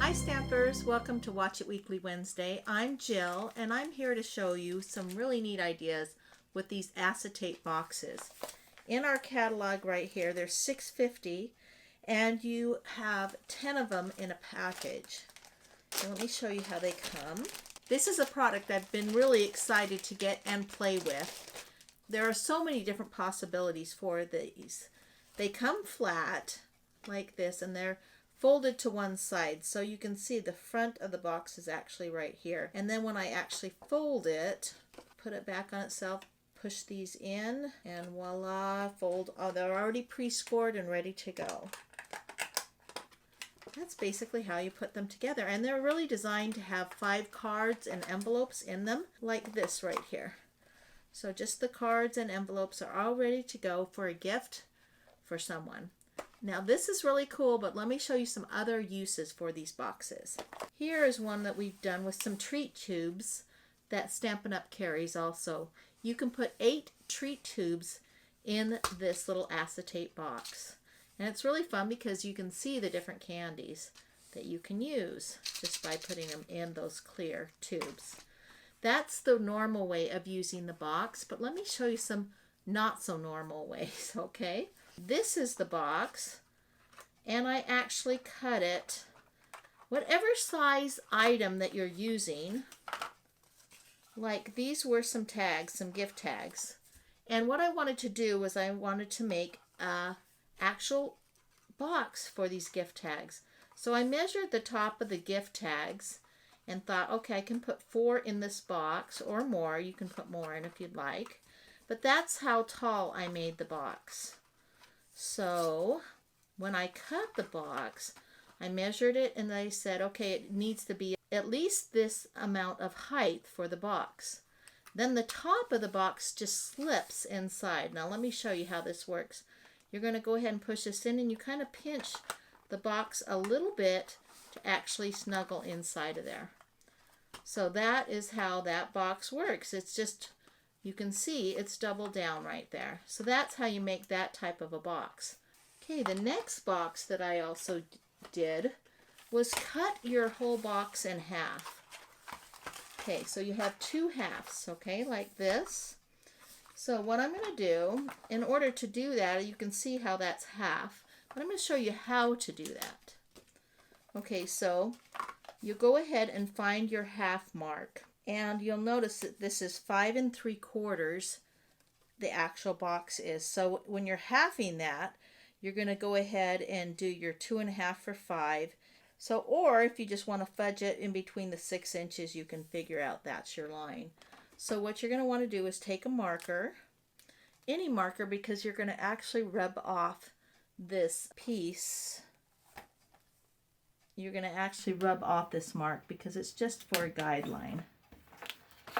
Hi Stampers, welcome to Watch It Weekly Wednesday. I'm Jill and I'm here to show you some really neat ideas with these acetate boxes. In our catalog right here, there's 650 and you have 10 of them in a package. So let me show you how they come. This is a product I've been really excited to get and play with. There are so many different possibilities for these. They come flat like this and they're folded to one side, so you can see the front of the box is actually right here. And then when I actually fold it, put it back on itself, push these in, and voila, fold. Oh, they're already pre-scored and ready to go. That's basically how you put them together, and they're really designed to have 5 cards and envelopes in them, like this right here. So just the cards and envelopes are all ready to go for a gift for someone. Now this is really cool, but let me show you some other uses for these boxes. Here is one that we've done with some treat tubes that Stampin' Up! Carries also. You can put 8 treat tubes in this little acetate box. And it's really fun because you can see the different candies that you can use just by putting them in those clear tubes. That's the normal way of using the box, but let me show you some not so normal ways, okay? This is the box, and I actually cut it, whatever size item that you're using. Like these were some tags, some gift tags. And what I wanted to do was I wanted to make a actual box for these gift tags. So I measured the top of the gift tags and thought, okay, I can put 4 in this box or more. You can put more in if you'd like. But that's how tall I made the box. So when I cut the box, I measured it and I said, okay, it needs to be at least this amount of height for the box. Then the top of the box just slips inside. Now let me show you how this works. You're going to go ahead and push this in, and you kind of pinch the box a little bit to actually snuggle inside of there. So that is how that box works. It's just, you can see it's doubled down right there. So that's how you make that type of a box. Okay, the next box that I also did was cut your whole box in half. Okay, so you have 2 halves, okay, like this. So what I'm going to do, in order to do that, you can see how that's half, but I'm going to show you how to do that. Okay, so you go ahead and find your half mark. And you'll notice that this is 5 3/4 the actual box is. So when you're halving that, you're going to go ahead and do your 2 1/2 for 5. So, or if you just want to fudge it in between the 6 inches, you can figure out that's your line. So what you're going to want to do is take a marker, any marker, because you're going to actually rub off this piece. You're going to actually rub off this mark because it's just for a guideline.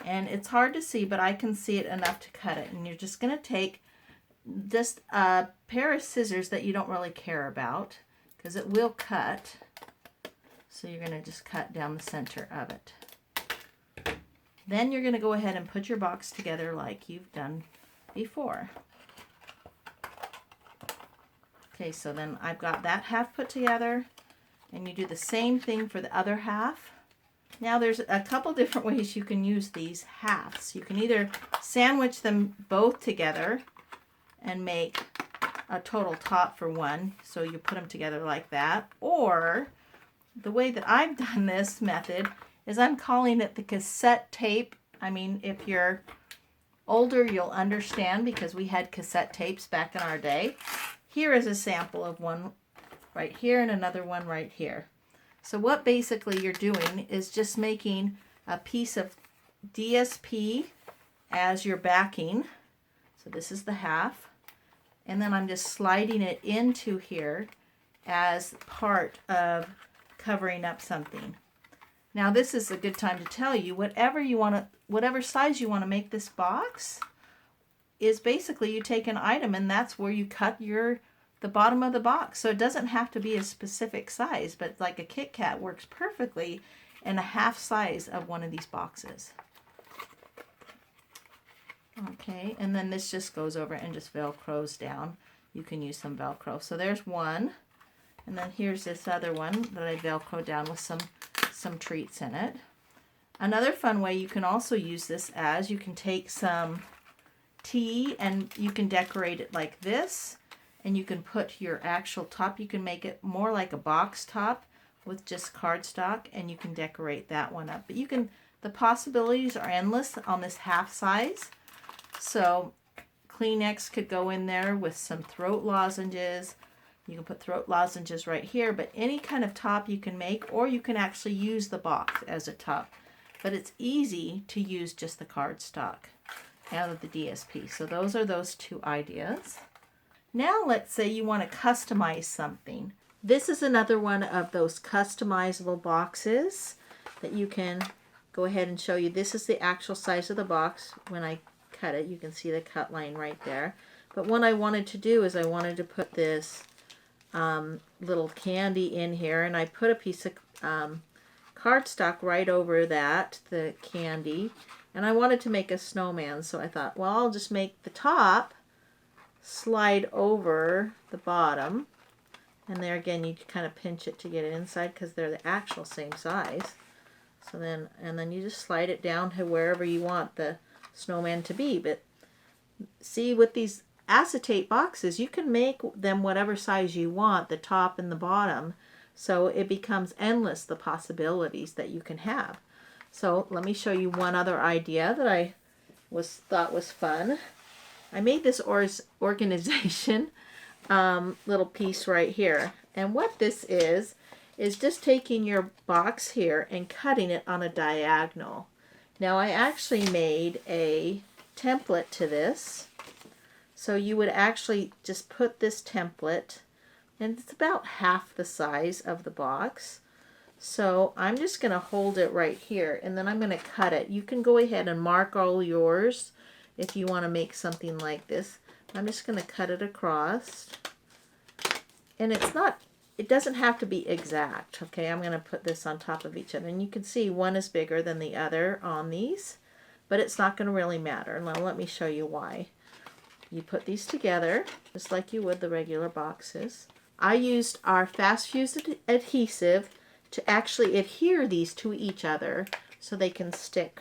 And it's hard to see, but I can see it enough to cut it. And you're just going to take just a pair of scissors that you don't really care about because it will cut. So you're going to just cut down the center of it. Then you're going to go ahead and put your box together like you've done before. Okay, so then I've got that half put together, and you do the same thing for the other half. Now there's a couple different ways you can use these halves. You can either sandwich them both together and make a total top for one, so you put them together like that, or the way that I've done this method is I'm calling it the cassette tape. I mean, if you're older, you'll understand because we had cassette tapes back in our day. Here is a sample of one right here and another one right here. So what basically you're doing is just making a piece of DSP as your backing. So this is the half. And then I'm just sliding it into here as part of covering up something. Now this is a good time to tell you whatever size you want to make this box is basically you take an item and that's where you cut the bottom of the box. So it doesn't have to be a specific size, but like a Kit Kat works perfectly in a half size of one of these boxes. Okay, and then this just goes over and just Velcros down. You can use some Velcro. So there's one. And then here's this other one that I Velcro down with some treats in it. Another fun way you can also use this as, you can take some tea and you can decorate it like this, and you can put your actual top, you can make it more like a box top with just cardstock, and you can decorate that one up. But you can, the possibilities are endless on this half size. So Kleenex could go in there with some throat lozenges. You can put throat lozenges right here, but any kind of top you can make, or you can actually use the box as a top. But it's easy to use just the cardstock out of the DSP. So those are those two ideas. Now let's say you want to customize something. This is another one of those customizable boxes that you can go ahead and show you. This is the actual size of the box. When I cut it, you can see the cut line right there. But what I wanted to do is I wanted to put this little candy in here, and I put a piece of cardstock right over that, the candy, and I wanted to make a snowman, so I thought, well, I'll just make the top slide over the bottom, and there again you kind of pinch it to get it inside because they're the actual same size. So then, and then you just slide it down to wherever you want the snowman to be. But see, with these acetate boxes, you can make them whatever size you want, the top and the bottom. So it becomes endless, the possibilities that you can have. So let me show you one other idea that I thought was fun. I made this organization little piece right here. And what this is just taking your box here and cutting it on a diagonal. Now I actually made a template to this. So you would actually just put this template, and it's about half the size of the box. So I'm just going to hold it right here, and then I'm going to cut it. You can go ahead and mark all yours if you want to make something like this. I'm just going to cut it across. And it doesn't have to be exact. Okay, I'm going to put this on top of each other. And you can see one is bigger than the other on these, but it's not going to really matter. Now let me show you why. You put these together just like you would the regular boxes. I used our fast fuse adhesive to actually adhere these to each other so they can stick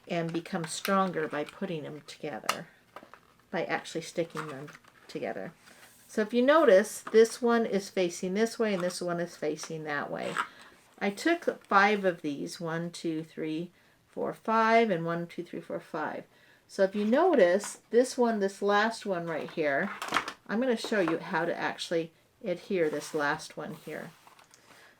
and become stronger by putting them together, by actually sticking them together. So if you notice, this one is facing this way and this one is facing that way. I took 5 of these, 1, 2, 3, 4, 5, and 1, 2, 3, 4, 5. So if you notice, this last one right here, I'm going to show you how to actually adhere this last one here.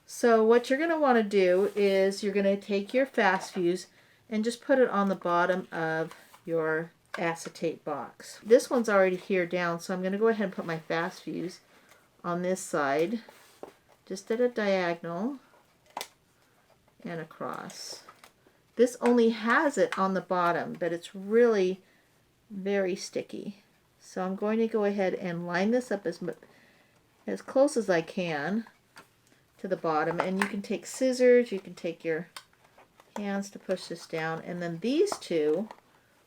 So what you're going to want to do is you're going to take your fast fuse and just put it on the bottom of your acetate box. This one's already here down, so I'm going to go ahead and put my fast fuse on this side, just at a diagonal and across. This only has it on the bottom, but it's really very sticky. So I'm going to go ahead and line this up as close as I can to the bottom. And you can take scissors, you can take your hands to push this down, and then these two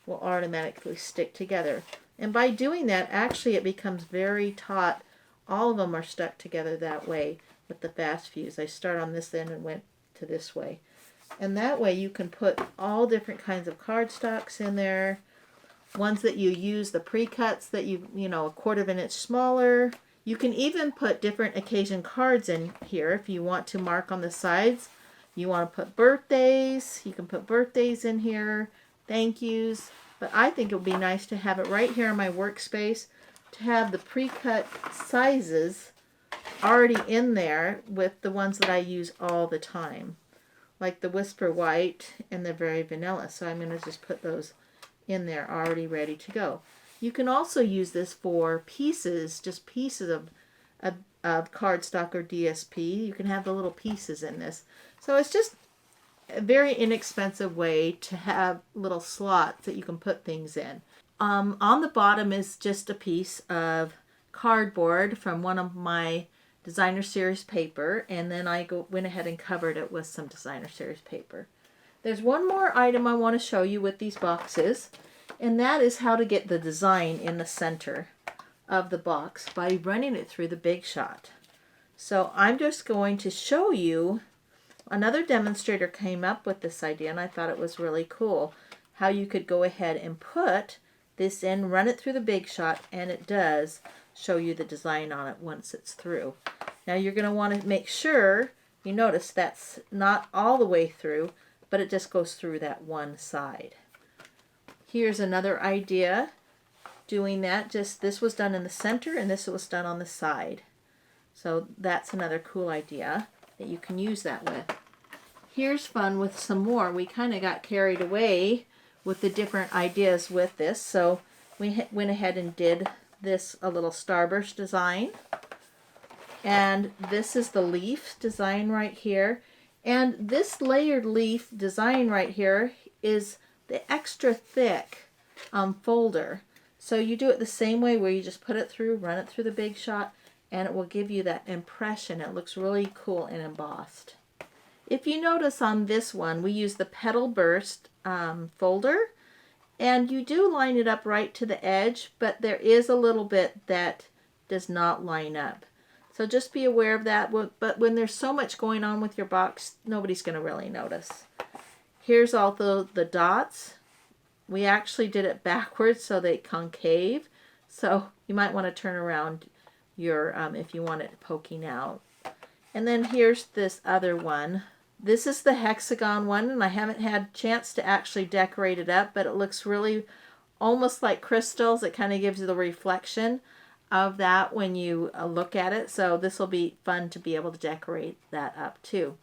will automatically stick together. And by doing that, actually it becomes very taut. All of them are stuck together that way with the fast fuse. I start on this end and went to this way. And that way you can put all different kinds of cardstocks in there. Ones that you use, the pre-cuts that you know, 1/4 of an inch smaller. You can even put different occasion cards in here if you want to mark on the sides. You want to put birthdays, you can put birthdays in here, thank yous. But I think it would be nice to have it right here in my workspace, to have the pre-cut sizes already in there with the ones that I use all the time, like the Whisper White and the Very Vanilla. So I'm going to just put those in there already ready to go. You can also use this for pieces, just pieces of cardstock or DSP. You can have the little pieces in this. So it's just a very inexpensive way to have little slots that you can put things in. On the bottom is just a piece of cardboard from one of my designer series paper, and then I went ahead and covered it with some designer series paper. There's one more item I want to show you with these boxes, and that is how to get the design in the center of the box by running it through the Big Shot. So I'm just going to show you, another demonstrator came up with this idea and I thought it was really cool, how you could go ahead and put this in, run it through the Big Shot, and it does show you the design on it once it's through. Now you're going to want to make sure, you notice that's not all the way through, but it just goes through that one side. Here's another idea doing that. Just this was done in the center and this was done on the side. So that's another cool idea that you can use that with. Here's fun with some more. We kind of got carried away with the different ideas with this, so we went ahead and did this a little starburst design. And this is the leaf design right here. And this layered leaf design right here is the extra thick folder. So you do it the same way where you just put it through, run it through the Big Shot, and it will give you that impression. It looks really cool and embossed. If you notice on this one, we use the Petal Burst folder, and you do line it up right to the edge, but there is a little bit that does not line up. So just be aware of that, but when there's so much going on with your box, nobody's going to really notice. Here's all the dots. We actually did it backwards so they concave, so you might want to turn around your if you want it poking out. And then here's this other one. This is the hexagon one, and I haven't had a chance to actually decorate it up, but it looks really almost like crystals. It kind of gives you the reflection of that when you look at it. So this will be fun to be able to decorate that up too.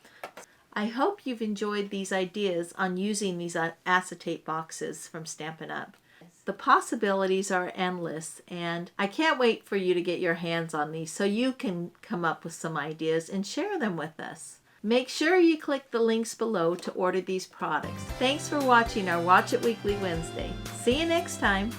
I hope you've enjoyed these ideas on using these acetate boxes from Stampin' Up. The possibilities are endless, and I can't wait for you to get your hands on these so you can come up with some ideas and share them with us. Make sure you click the links below to order these products. Thanks for watching our Watch It Weekly Wednesday. See you next time.